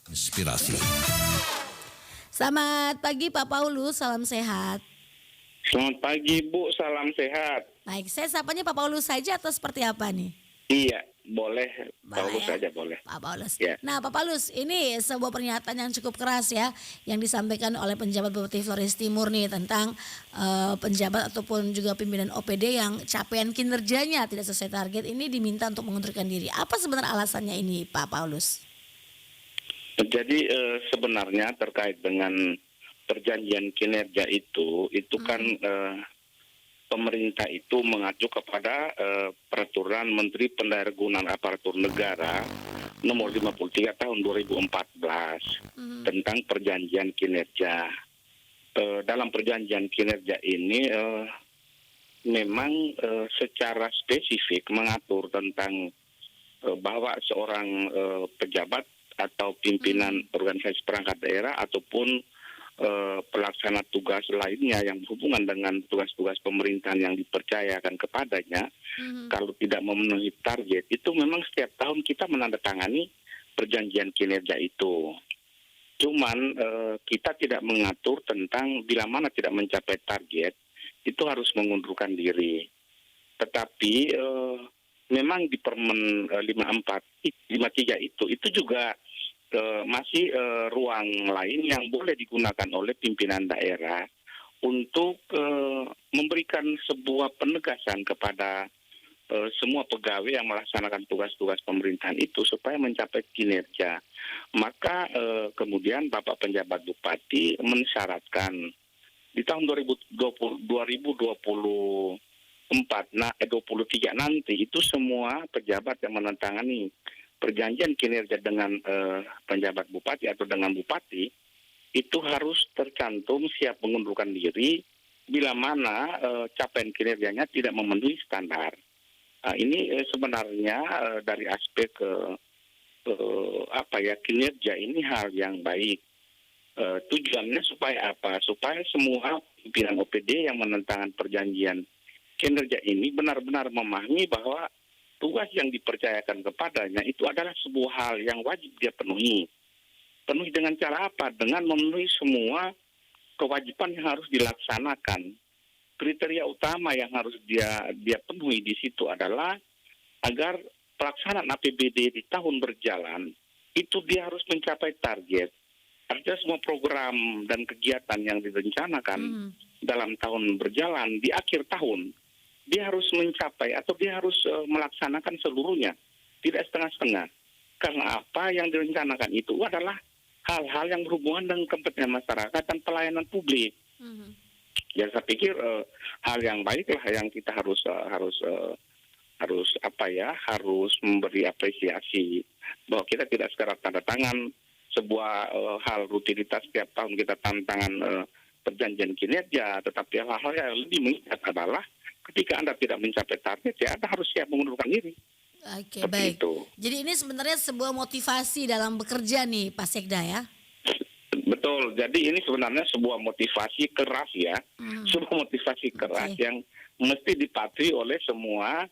Inspirasi. Selamat pagi Pak Paulus, salam sehat. Selamat pagi Bu, salam sehat. Baik, saya sapanya Pak Paulus saja atau seperti apa nih? Iya, boleh, Boleh Paulus ya, saja boleh. Pak Paulus. Ya, Nah, Pak Paulus, ini sebuah pernyataan yang cukup keras ya, yang disampaikan oleh penjabat Bupati Flores Timur nih tentang penjabat ataupun juga pimpinan OPD yang capaian kinerjanya tidak sesuai target ini diminta untuk mengundurkan diri. Apa sebenarnya alasannya ini, Pak Paulus? jadi sebenarnya terkait dengan perjanjian kinerja itu kan pemerintah itu mengacu kepada peraturan Menteri Pendayagunaan Aparatur Negara nomor 53 tahun 2014 tentang perjanjian kinerja. Dalam perjanjian kinerja ini memang secara spesifik mengatur tentang bahwa seorang pejabat atau pimpinan organisasi perangkat daerah ataupun pelaksana tugas lainnya yang berhubungan dengan tugas-tugas pemerintahan yang dipercayakan kepadanya, kalau tidak memenuhi target, itu memang setiap tahun kita menandatangani perjanjian kinerja itu. Cuman kita tidak mengatur tentang bila mana tidak mencapai target, itu harus mengundurkan diri. Tetapi memang di Permen 53 itu juga masih ruang lain yang boleh digunakan oleh pimpinan daerah untuk memberikan sebuah penegasan kepada semua pegawai yang melaksanakan tugas-tugas pemerintahan itu supaya mencapai kinerja. Maka kemudian Bapak Penjabat Bupati mensyaratkan di tahun 2023 nanti itu semua pejabat yang menandatangani perjanjian kinerja dengan penjabat bupati atau dengan bupati itu harus tercantum siap mengundurkan diri bila mana capaian kinerjanya tidak memenuhi standar. Ini sebenarnya dari aspek kinerja ini hal yang baik. Tujuannya supaya apa? Supaya semua pimpinan OPD yang menentangkan perjanjian kinerja ini benar-benar memahami bahwa tugas yang dipercayakan kepadanya itu adalah sebuah hal yang wajib dia penuhi. Penuhi dengan cara apa? Dengan memenuhi semua kewajiban yang harus dilaksanakan. Kriteria utama yang harus dia penuhi di situ adalah agar pelaksanaan APBD di tahun berjalan itu dia harus mencapai target. Artinya semua program dan kegiatan yang direncanakan dalam tahun berjalan di akhir tahun dia harus mencapai atau dia harus melaksanakan seluruhnya, tidak setengah-setengah. Karena apa yang direncanakan itu adalah hal-hal yang berhubungan dengan kepentingan masyarakat dan pelayanan publik. Ya saya pikir hal yang baiklah yang kita harus memberi apresiasi bahwa kita tidak sekedar tanda tangan sebuah hal rutinitas setiap tahun kita tanda tangan perjanjian kinerja, tetapi hal-hal yang lebih mengikat adalah ketika Anda tidak mencapai target, ya Anda harus siap mengundurkan diri. Oke, baik. Itu. Jadi ini sebenarnya sebuah motivasi dalam bekerja nih, Pak Sekda ya? Betul. Jadi ini sebenarnya sebuah motivasi keras ya, sebuah motivasi keras yang mesti dipatuhi oleh semua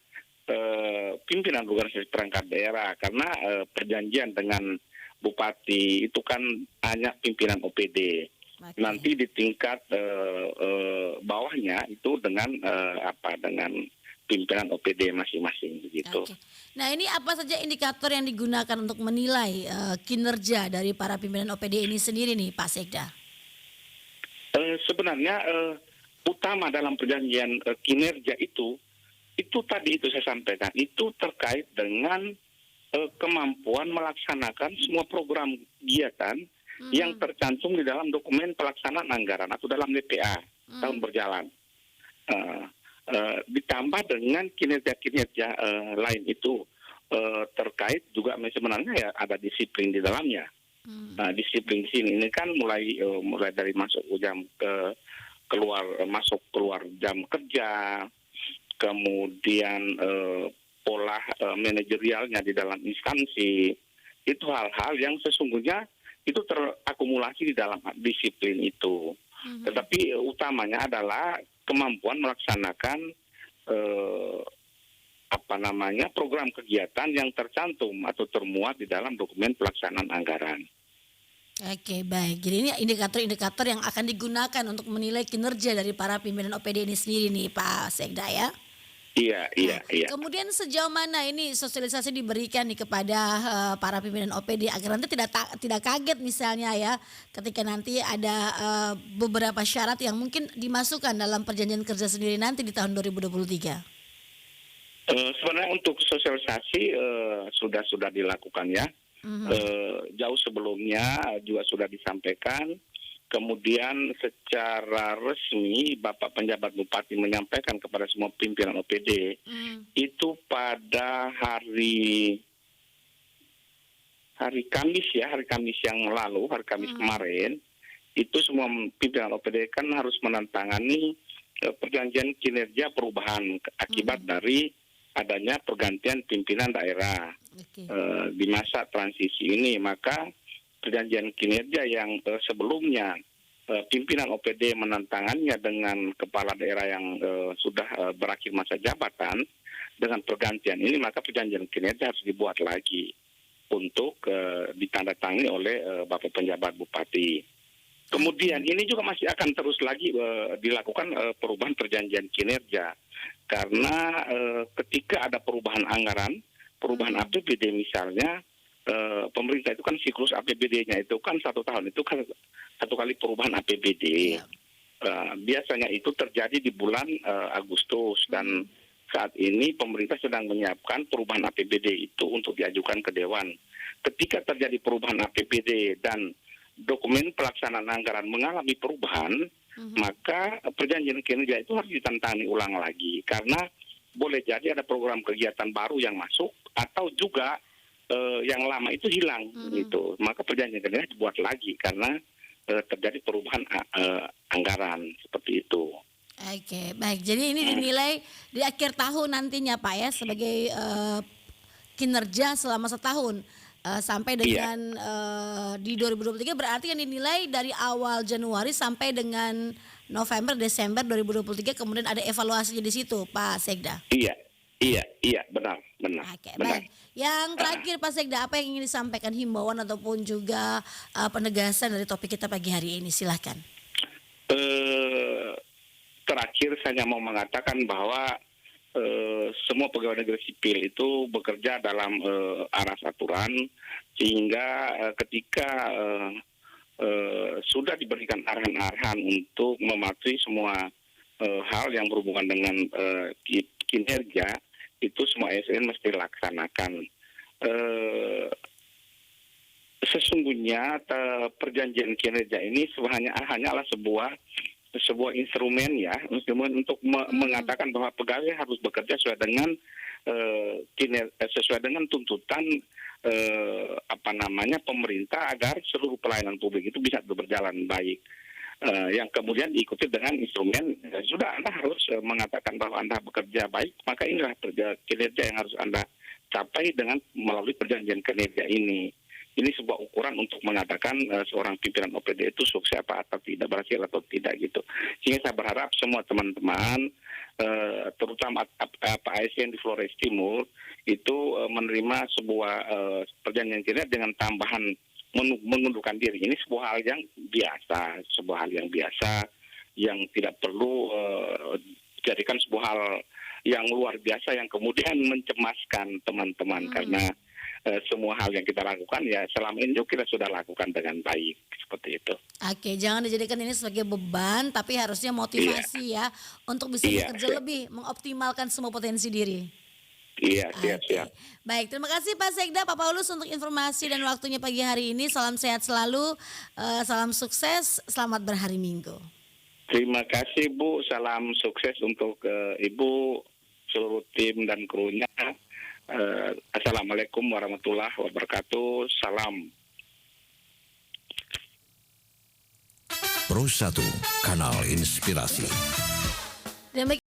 pimpinan organisasi perangkat daerah, karena perjanjian dengan bupati itu kan hanya pimpinan OPD. Nanti di tingkat bawahnya itu dengan dengan pimpinan OPD masing-masing begitu. Nah, ini apa saja indikator yang digunakan untuk menilai kinerja dari para pimpinan OPD ini sendiri nih, Pak Sekda? Sebenarnya utama dalam perjanjian kinerja itu tadi itu saya sampaikan itu terkait dengan kemampuan melaksanakan semua program kegiatan yang tercantum di dalam dokumen pelaksanaan anggaran atau dalam DPA tahun berjalan. Ditambah dengan kinerja-kinerja lain itu terkait juga sebenarnya ya ada disiplin di dalamnya. Disiplin di sini ini kan mulai dari masuk jam keluar jam kerja, kemudian pola manajerialnya di dalam instansi, itu hal-hal yang sesungguhnya itu terakumulasi di dalam disiplin itu. Tetapi utamanya adalah kemampuan melaksanakan program kegiatan yang tercantum atau termuat di dalam dokumen pelaksanaan anggaran. Oke, baik. Jadi ini indikator-indikator yang akan digunakan untuk menilai kinerja dari para pimpinan OPD ini sendiri nih Pak Sekda ya. Iya, Nah, iya, iya. kemudian sejauh mana ini sosialisasi diberikan nih kepada, para pimpinan OPD agar nanti tidak kaget misalnya ya, ketika nanti ada, beberapa syarat yang mungkin dimasukkan dalam perjanjian kerja sendiri nanti di tahun 2023? Sebenarnya untuk sosialisasi sudah dilakukan ya. Mhm, Jauh sebelumnya juga sudah disampaikan. Kemudian secara resmi Bapak Penjabat Bupati menyampaikan kepada semua pimpinan OPD mmm, itu pada hari Kamis ya, hari Kamis yang lalu, hari Kamis mhm, kemarin, itu semua pimpinan OPD kan harus menandatangani perjanjian kinerja perubahan akibat mhm, dari adanya pergantian pimpinan daerah oke, di masa transisi ini. Maka perjanjian kinerja yang sebelumnya pimpinan OPD menantangannya dengan kepala daerah yang sudah berakhir masa jabatan, dengan pergantian ini maka perjanjian kinerja harus dibuat lagi untuk ditandatangani oleh Bapak Penjabat Bupati. Kemudian oke, ini juga masih akan terus lagi dilakukan perubahan perjanjian kinerja karena ketika ada perubahan anggaran, perubahan mhm, APBD misalnya, pemerintah itu kan siklus APBD-nya itu kan 1 tahun, itu kan 1 kali perubahan APBD. iya, Biasanya itu terjadi di bulan Agustus dan mhm, saat ini pemerintah sedang menyiapkan perubahan APBD itu untuk diajukan ke Dewan. Ketika terjadi perubahan APBD dan dokumen pelaksanaan anggaran mengalami perubahan, mhm, maka perjanjian kinerja itu harus ditantangani ulang lagi karena boleh jadi ada program kegiatan baru yang masuk atau juga yang lama itu hilang mhm. gitu. Maka perjanjian kinerja dibuat lagi karena terjadi perubahan anggaran seperti itu. Oke, baik. Jadi ini dinilai di akhir tahun nantinya Pak ya sebagai, kinerja selama setahun, sampai Iya, dengan, di 2023 berarti yang dinilai dari awal Januari sampai dengan November, Desember 2023 kemudian ada evaluasinya di situ Pak Sekda? iya, iya, iya, benar, benar, Oke, benar. baik. Yang Ah, terakhir Pak Sekda, apa yang ingin disampaikan himbauan ataupun juga, penegasan dari topik kita pagi hari ini? Silahkan. eh, Terakhir saya mau mengatakan bahwa semua pegawai negeri sipil itu bekerja dalam aras aturan sehingga ketika sudah diberikan arahan-arahan untuk mematuhi semua hal yang berhubungan dengan kinerja itu semua ASN mesti laksanakan. Eh, Sesungguhnya perjanjian kinerja ini hanyalah sebuah instrumen ya, instrumen untuk Mhm, mengatakan bahwa pegawai harus bekerja sesuai dengan tuntutan apa namanya pemerintah agar seluruh pelayanan publik itu bisa berjalan baik. Yang kemudian diikuti dengan instrumen sudah Anda harus mengatakan bahwa Anda bekerja baik, maka inilah kinerja yang harus Anda capai dengan melalui perjanjian kinerja ini. Ini sebuah ukuran untuk mengatakan seorang pimpinan OPD itu sukses apa atau tidak, berhasil atau tidak gitu. Sehingga saya berharap semua teman-teman, terutama ASN di Flores Timur itu menerima sebuah perjanjian kinerja dengan tambahan mengundurkan diri. Ini sebuah hal yang biasa, yang tidak perlu dijadikan sebuah hal yang luar biasa yang kemudian mencemaskan teman-teman mhm. karena semua hal yang kita lakukan ya selama ini juga kita sudah lakukan dengan baik seperti itu. Oke, jangan dijadikan ini sebagai beban, tapi harusnya Iya, motivasi ya, untuk bisa iya, bekerja siap. lebih, mengoptimalkan semua potensi diri. Iya, siap, siap. Oke, baik. Terima kasih Pak Sekda, Pak Paulus untuk informasi dan waktunya pagi hari ini. Salam sehat selalu, salam sukses, selamat berhari Minggu. Terima kasih Bu, salam sukses untuk Ibu, seluruh tim dan krunya. Assalamualaikum warahmatullahi wabarakatuh. Salam. Pro 1, kanal inspirasi. Dan